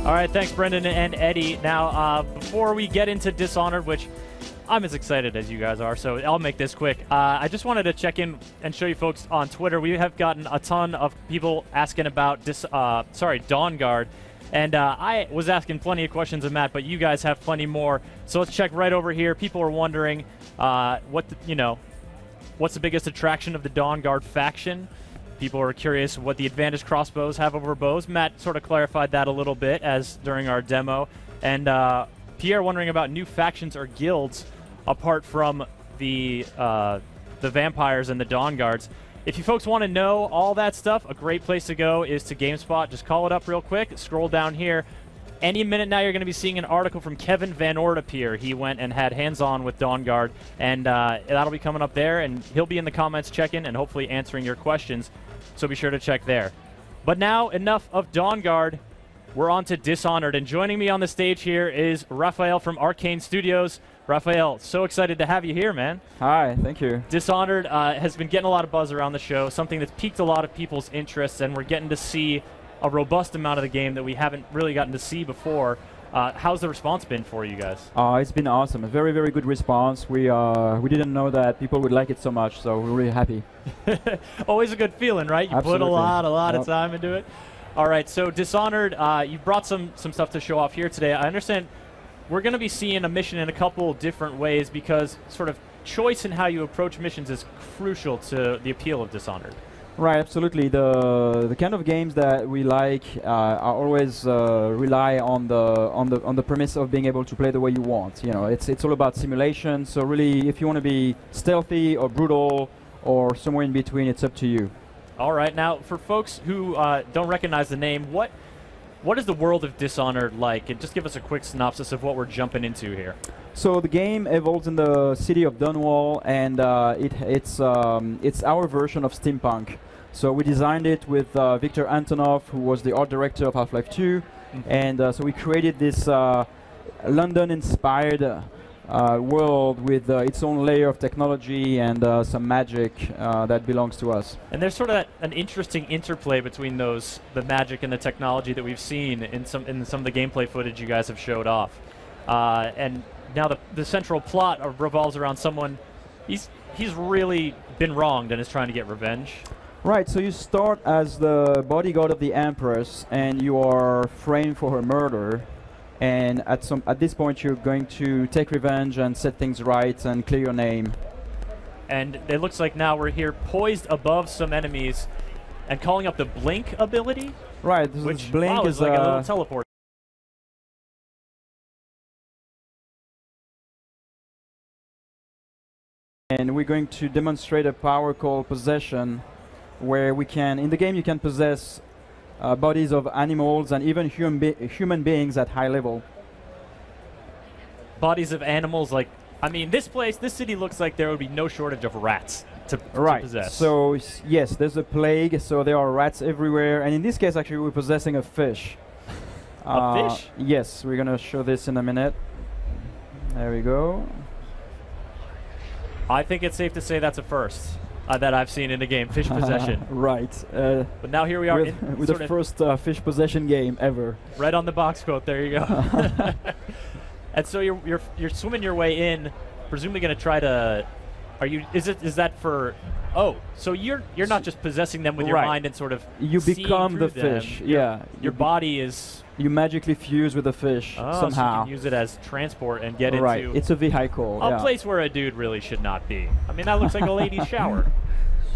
All right, thanks, Brendan and Eddie. Now, before we get into Dishonored, which I'm as excited as you guys are, so I'll make this quick. I just wanted to check in and show you folks on Twitter. We have gotten a ton of people asking about Dawn Guard, and I was asking plenty of questions of Matt, but you guys have plenty more. So let's check right over here. People are wondering what's the biggest attraction of the Dawn Guard faction. People are curious what the advantage crossbows have over bows. Matt sort of clarified that a little bit as during our demo. And Pierre wondering about new factions or guilds apart from the vampires and the Dawn Guards. If you folks want to know all that stuff, a great place to go is to GameSpot. Just call it up real quick. Scroll down here. Any minute now, you're going to be seeing an article from Kevin Van Ord appear. He went and had hands-on with Dawn Guard, and that'll be coming up there, and he'll be in the comments checking and hopefully answering your questions, so be sure to check there. But now, enough of Dawn Guard. We're on to Dishonored, and joining me on the stage here is Raphael from Arcane Studios. Raphael, so excited to have you here, man. Hi, thank you. Dishonored has been getting a lot of buzz around the show, something that's piqued a lot of people's interests, and we're getting to see a robust amount of the game that we haven't really gotten to see before. How's the response been for you guys? It's been awesome. A very, very good response. We didn't know that people would like it so much, so we're really happy. Always a good feeling, right? You Absolutely. put a lot of time into it. All right, so Dishonored, you brought some stuff to show off here today. I understand we're going to be seeing a mission in a couple different ways because sort of choice in how you approach missions is crucial to the appeal of Dishonored. Right, absolutely. The kind of games that we like are always rely on the premise of being able to play the way you want. You know, it's all about simulation. So really, if you want to be stealthy or brutal or somewhere in between, it's up to you. All right, now for folks who don't recognize the name, what is the world of Dishonored like? And just give us a quick synopsis of what we're jumping into here. So the game evolves in the city of Dunwall, and it's our version of steampunk. So we designed it with Victor Antonov, who was the art director of Half-Life 2, and so we created this London-inspired world with its own layer of technology and some magic that belongs to us. And there's sort of an interesting interplay between the magic and the technology that we've seen in some of the gameplay footage you guys have showed off. And now the central plot revolves around someone. He's really been wronged and is trying to get revenge. Right, so you start as the bodyguard of the Empress, and you are framed for her murder. And at this point, you're going to take revenge and set things right and clear your name. And it looks like now we're here poised above some enemies and calling up the Blink ability. Right, which Blink is like a little teleport. And we're going to demonstrate a power called Possession, where in the game you can possess bodies of animals and even human beings at high level. Bodies of animals, like, I mean, this city looks like there would be no shortage of rats to possess. So yes, there's a plague, so there are rats everywhere, and in this case actually we're possessing a fish. A fish? Yes, we're gonna show this in a minute. There we go. I think it's safe to say that's a first that I've seen in a game, fish possession. Right. But now here we are with the first fish possession game ever. Right on the box quote. There you go. And so you're swimming your way in, presumably going to try to. Is that for? Oh, so you're not just possessing them with your mind and sort of. You become the fish. Yeah. Your body is. You magically fuse with the fish somehow. So you can use it as transport and get into. It's a vehicle. A place where a dude really should not be. I mean, that looks like a lady's shower.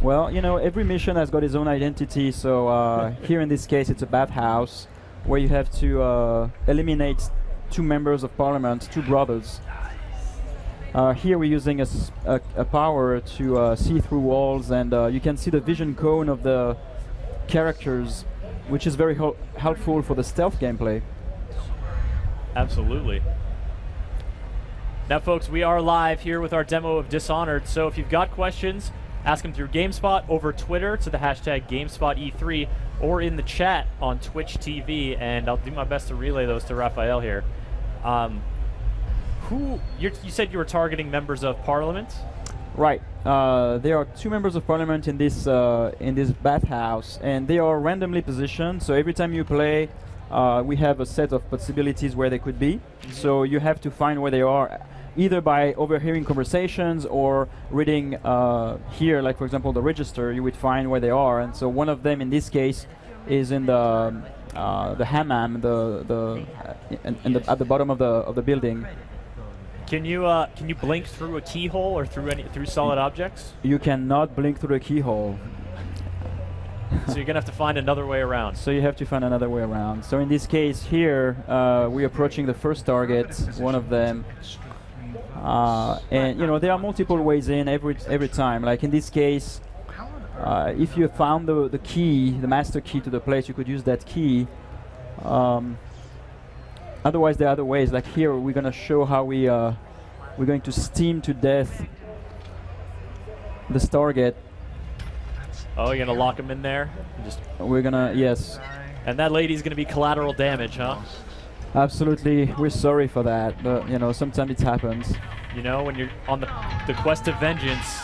Well, you know, every mission has got its own identity. So here in this case, it's a bathhouse where you have to eliminate 2 members of parliament, 2 brothers. Here we're using a power to see through walls, and you can see the vision cone of the characters, which is very helpful for the stealth gameplay. Absolutely. Now, folks, we are live here with our demo of Dishonored, so if you've got questions, ask them through GameSpot, over Twitter to the hashtag GameSpotE3, or in the chat on Twitch TV, and I'll do my best to relay those to Raphael here. You said you were targeting members of Parliament? Right. There are 2 members of Parliament in this bathhouse, and they are randomly positioned. So every time you play, we have a set of possibilities where they could be. So you have to find where they are, either by overhearing conversations or reading here, like for example the register. You would find where they are, and so one of them in this case is in the hammam, at the bottom of the building. Can you blink through a keyhole or through solid objects? You cannot blink through a keyhole. So you're gonna have to find another way around. So you have to find another way around. So in this case here, we're approaching the first target, one of them, and there are multiple ways in every time. Like in this case, if you found the key, the master key to the place, you could use that key. Otherwise, there are other ways. Like here, we're gonna show how we're going to steam to death this target. Oh, you're gonna lock him in there? We're gonna, yes. And that lady's gonna be collateral damage, huh? Absolutely. We're sorry for that, but sometimes it happens. When you're on the quest of vengeance,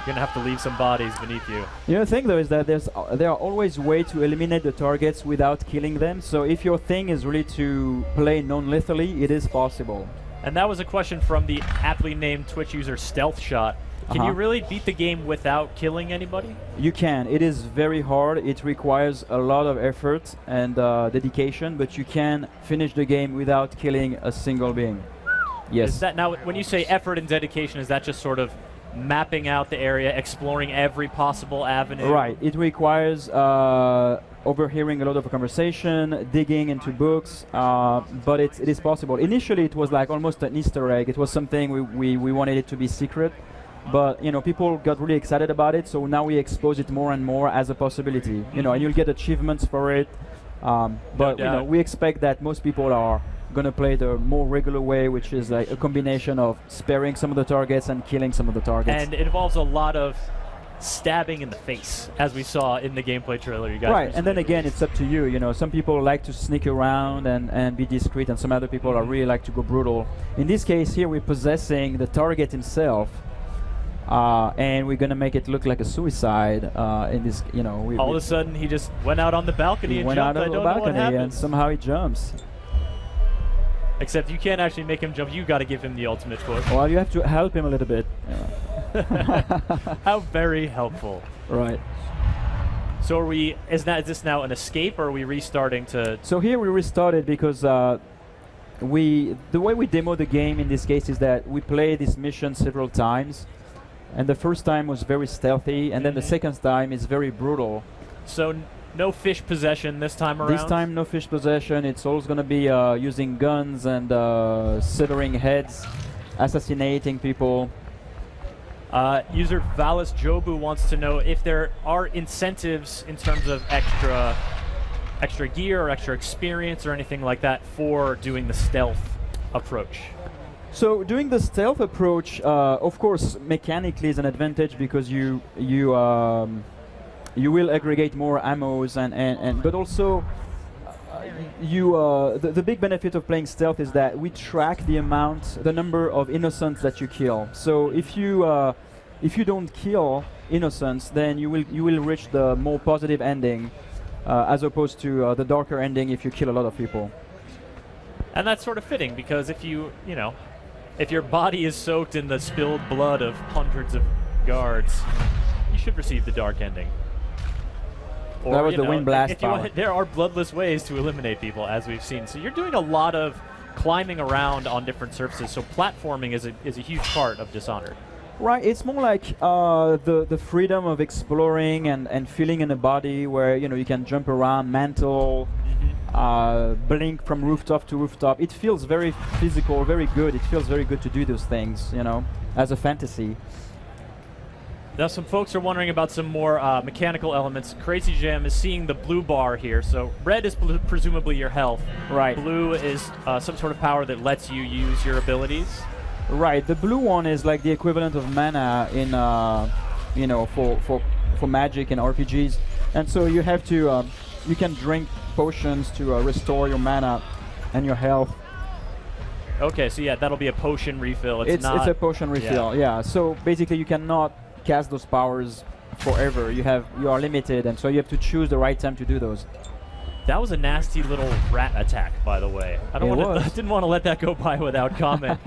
you're gonna have to leave some bodies beneath you. The thing though is that there are always ways to eliminate the targets without killing them. So if your thing is really to play non-lethally, it is possible. And that was a question from the aptly named Twitch user Stealth Shot. Can you really beat the game without killing anybody? You can. It is very hard. It requires a lot of effort and dedication, but you can finish the game without killing a single being. Yes. Is that now, when you say effort and dedication, is that just sort of mapping out the area, exploring every possible avenue? Right. It requires overhearing a lot of conversation, digging into books, but it is possible. Initially, it was like almost an Easter egg. It was something we wanted it to be secret. But people got really excited about it, so now we expose it more and more as a possibility. And you'll get achievements for it. But we expect that most people are gonna play the more regular way, which is like a combination of sparing some of the targets and killing some of the targets. And it involves a lot of stabbing in the face, as we saw in the gameplay trailer you guys. Right, and then again, it's up to you. Some people like to sneak around and be discreet, and some other people are really like to go brutal. In this case here, we're possessing the target himself. And we're gonna make it look like a suicide. In this, all of a sudden, he just went out on the balcony and went jumped. out on the balcony, and somehow he jumps. Except you can't actually make him jump. You got to give him the ultimate push. Well, you have to help him a little bit. How very helpful. Right. So is this now an escape, or are we restarting to? So here we restarted because the way we demo the game in this case is that we play this mission several times. And the first time was very stealthy, and then the second time is very brutal. So no fish possession this time around? This time no fish possession. It's always going to be using guns and severing heads, assassinating people. User Valis Jobu wants to know if there are incentives in terms of extra gear or extra experience or anything like that for doing the stealth approach. So doing the stealth approach, of course, mechanically is an advantage because you will aggregate more ammos but also the big benefit of playing stealth is that we track the number of innocents that you kill. So if you don't kill innocents, then you will reach the more positive ending, as opposed to the darker ending if you kill a lot of people. And that's sort of fitting because if if your body is soaked in the spilled blood of hundreds of guards, you should receive the dark ending. Or, that was the wind blast power. There are bloodless ways to eliminate people, as we've seen. So you're doing a lot of climbing around on different surfaces. So platforming is a huge part of Dishonored. Right. It's more like the freedom of exploring and feeling in a body where you can jump around, mantle. Blink from rooftop to rooftop. It feels very physical, very good. It feels very good to do those things, as a fantasy. Now some folks are wondering about some more mechanical elements. Crazy Jam is seeing the blue bar here. So red is presumably your health. Right. Blue is some sort of power that lets you use your abilities. Right. The blue one is like the equivalent of mana in, for magic and RPGs. And so you have to, you can drink potions to restore your mana and your health. Okay, so yeah, that'll be a potion refill. It's a potion refill, yeah. So basically, you cannot cast those powers forever. You are limited, and so you have to choose the right time to do those. That was a nasty little rat attack, by the way. I didn't want to let that go by without comment.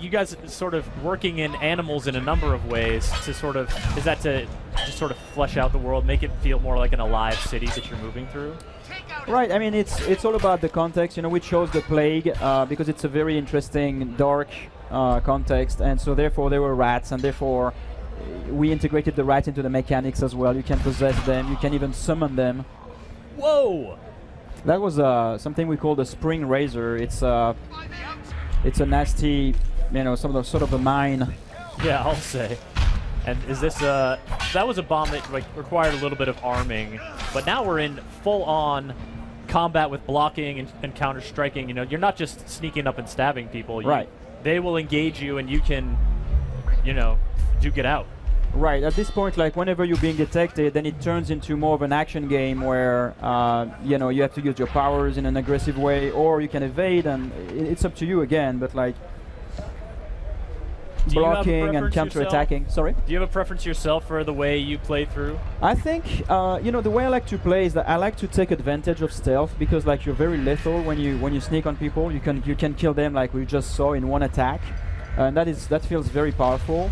You guys sort of working in animals in a number of ways to sort of, is that to just sort of flesh out the world, make it feel more like an alive city that you're moving through? Right. I mean, it's all about the context. You know, we chose the plague because it's a very interesting, dark context, and so therefore there were rats, and therefore we integrated the rats into the mechanics as well. You can possess them. You can even summon them. Whoa! That was something we call the spring razor. It's a nasty, you know, sort of a mine. Yeah, I'll say. And is this that was a bomb that like required a little bit of arming, but now we're in full-on combat with blocking and counter-striking. You know, you're not just sneaking up and stabbing people. Right. They will engage you, and you can, you know, duke it out. Right. At this point, like whenever you're being detected, then it turns into more of an action game where you know, you have to use your powers in an aggressive way, or you can evade, and it's up to you again. But like blocking and counter-attacking. Sorry. Do you have a preference yourself for the way you play through? I think you know, the way I like to play is that I like to take advantage of stealth because like you're very lethal when you sneak on people. You can kill them like we just saw in one attack, and that feels very powerful.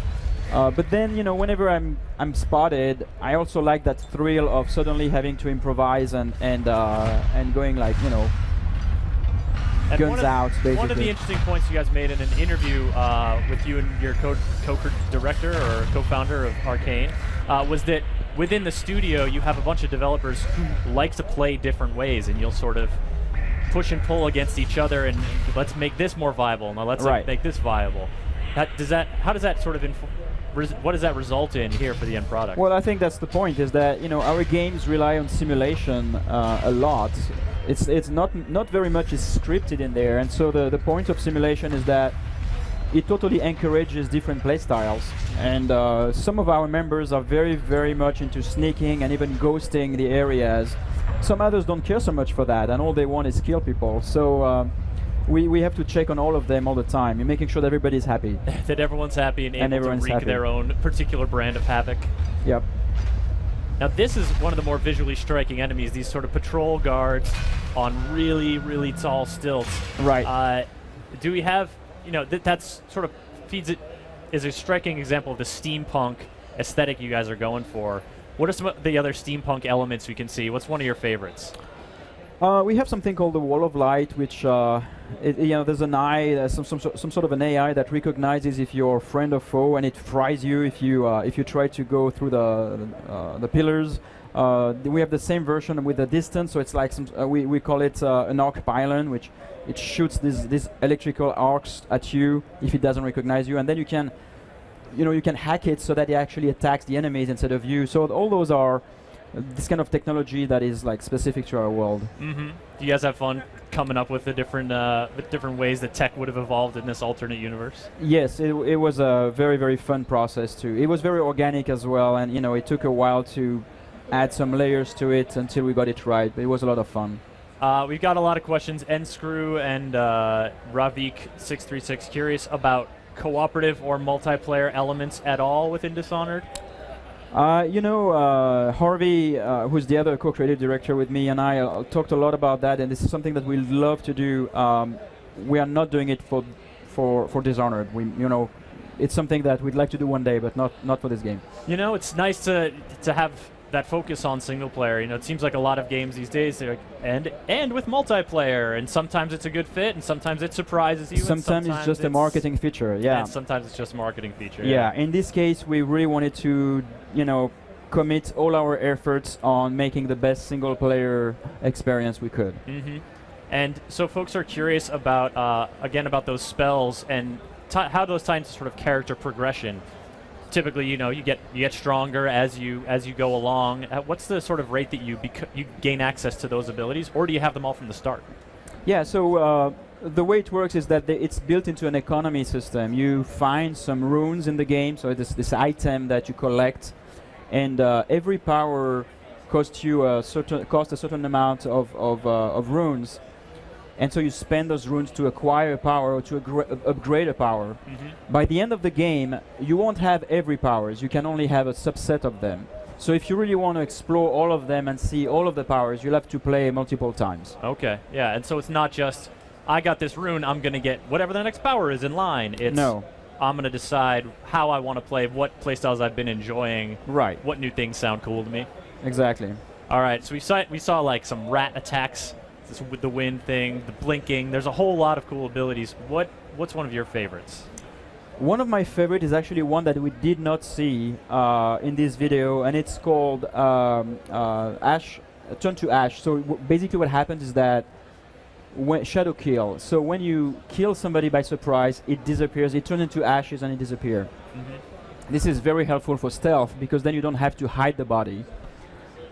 But then, you know, whenever I'm spotted, I also like that thrill of suddenly having to improvise and going like, you know, and guns out, basically. One of the interesting points you guys made in an interview with you and your co-director or co-founder of Arcane was that within the studio you have a bunch of developers who like to play different ways, and you'll sort of push and pull against each other, and let's make this more viable, now let's make this viable. How does that sort of what does that result in here for the end product? Well, I think that's the point, is that, you know, our games rely on simulation a lot. It's not very much is scripted in there, and so the point of simulation is that it totally encourages different play styles. And some of our members are very, very much into sneaking and even ghosting the areas. Some others don't care so much for that, and all they want is kill people. So we have to check on all of them all the time. You're making sure that everybody's happy. That everyone's happy and able to wreak their own particular brand of havoc. Yep. Now this is one of the more visually striking enemies, these sort of patrol guards on really, really tall stilts. Right. Do we have, you know, that's sort of feeds it, is a striking example of the steampunk aesthetic you guys are going for. What are some of the other steampunk elements we can see? What's one of your favorites? We have something called the Wall of Light, which you know, there's an eye, some sort of an AI that recognizes if you're friend or foe, and it fries you if you try to go through the pillars. We have the same version with the distance, so it's like we call it an arc pylon, which it shoots these electrical arcs at you if it doesn't recognize you, and then you can hack it so that it actually attacks the enemies instead of you. So all those are this kind of technology that is like specific to our world. Mm-hmm. Do you guys have fun coming up with the different ways that tech would have evolved in this alternate universe? Yes, it was a very, very fun process too. It was very organic as well, and you know, it took a while to add some layers to it until we got it right. But it was a lot of fun. We've got a lot of questions. Nscrew and Ravik636 curious about cooperative or multiplayer elements at all within Dishonored? You know, Harvey, who's the other co-creative director with me, and I talked a lot about that, and this is something that we love to do. We are not doing it for Dishonored. You know, it's something that we'd like to do one day, but not for this game. You know, it's nice to have that focus on single player. You know, it seems like a lot of games these days, they're like, and with multiplayer, and sometimes it's a good fit, and sometimes it surprises you. Sometimes it's just a marketing feature, yeah. And sometimes it's just a marketing feature. Yeah, in this case, we really wanted to, you know, commit all our efforts on making the best single player experience we could. Mm-hmm. And so folks are curious about, again, about those spells and how those tie into sort of character progression. Typically, you know, you get stronger as you go along. What's the sort of rate that you gain access to those abilities, or do you have them all from the start? Yeah, so the way it works is that it's built into an economy system. You find some runes in the game, so this item that you collect, and every power costs a certain amount of runes. And so you spend those runes to acquire a power or to upgrade a power. Mm-hmm. By the end of the game, you won't have every powers. You can only have a subset of them. So if you really want to explore all of them and see all of the powers, you'll have to play multiple times. Okay, yeah, and so it's not just, I got this rune, I'm going to get whatever the next power is in line. It's, no. I'm going to decide how I want to play, what playstyles I've been enjoying, right? What new things sound cool to me. Exactly. All right, so we saw like some rat attacks, this with the wind thing, the blinking. There's a whole lot of cool abilities. What's one of your favorites? One of my favorite is actually one that we did not see in this video, and it's called Ash, Turn to Ash. So basically what happens is that when shadow kill. So when you kill somebody by surprise, it disappears, it turns into ashes and it disappears. Mm-hmm. This is very helpful for stealth because then you don't have to hide the body.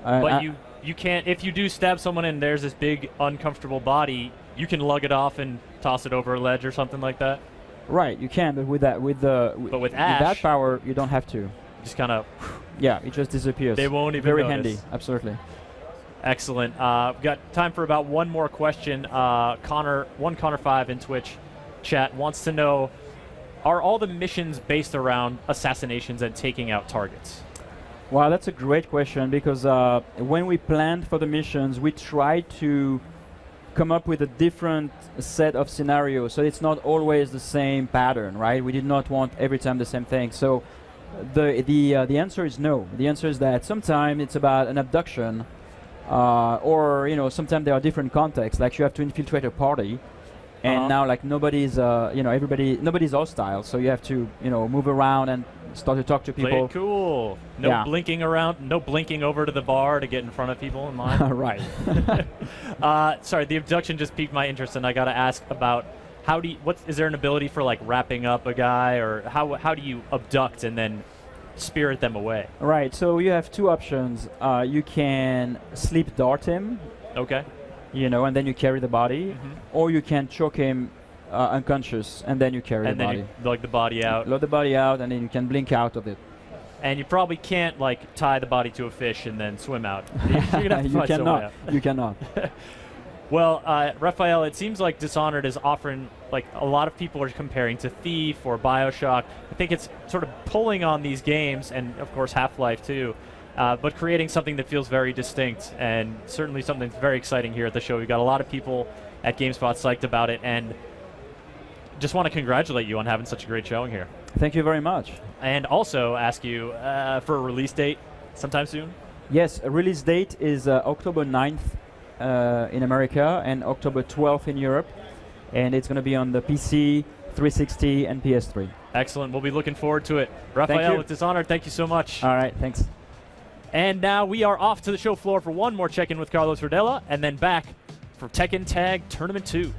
But you can't, if you do stab someone and there's this big uncomfortable body, you can lug it off and toss it over a ledge or something like that. Right, you can, but with that, with Ash, with that power, you don't have to. Just kind of. Yeah, it just disappears. They won't even Very notice. handy, absolutely. Excellent. We've got time for about one more question. Connor5 in Twitch chat wants to know: are all the missions based around assassinations and taking out targets? Wow, that's a great question because when we planned for the missions, we tried to come up with a different set of scenarios, so it's not always the same pattern, right? We did not want every time the same thing. So the answer is no. The answer is that sometimes it's about an abduction, or sometimes there are different contexts. Like you have to infiltrate a party, and now like nobody's nobody's hostile, so you have to move around and start to talk to people. Play it cool. No blinking around. No blinking over to the bar to get in front of people in line. Right. Sorry, the abduction just piqued my interest, and I got to ask about is there an ability for like wrapping up a guy, or how do you abduct and then spirit them away? Right. So you have two options. You can sleep dart him. Okay. And then you carry the body, or you can choke him unconscious, and then you carry the body. And then you lug the body out. Load the body out, and then you can blink out of it. And you probably can't like tie the body to a fish and then swim out. You're gonna have to find some way out. You cannot. Well, Raphael, it seems like Dishonored is offering, like a lot of people are comparing to Thief or Bioshock. I think it's sort of pulling on these games, and of course Half-Life too, but creating something that feels very distinct, and certainly something that's very exciting here at the show. We've got a lot of people at GameSpot psyched about it, and just want to congratulate you on having such a great showing here. Thank you very much. And also ask you for a release date sometime soon? Yes, a release date is October 9th in America and October 12th in Europe. And it's going to be on the PC, 360, and PS3. Excellent. We'll be looking forward to it. Raphael with Dishonored, thank you so much. All right, thanks. And now we are off to the show floor for one more check-in with Carlos Rodella, and then back for Tekken Tag Tournament 2.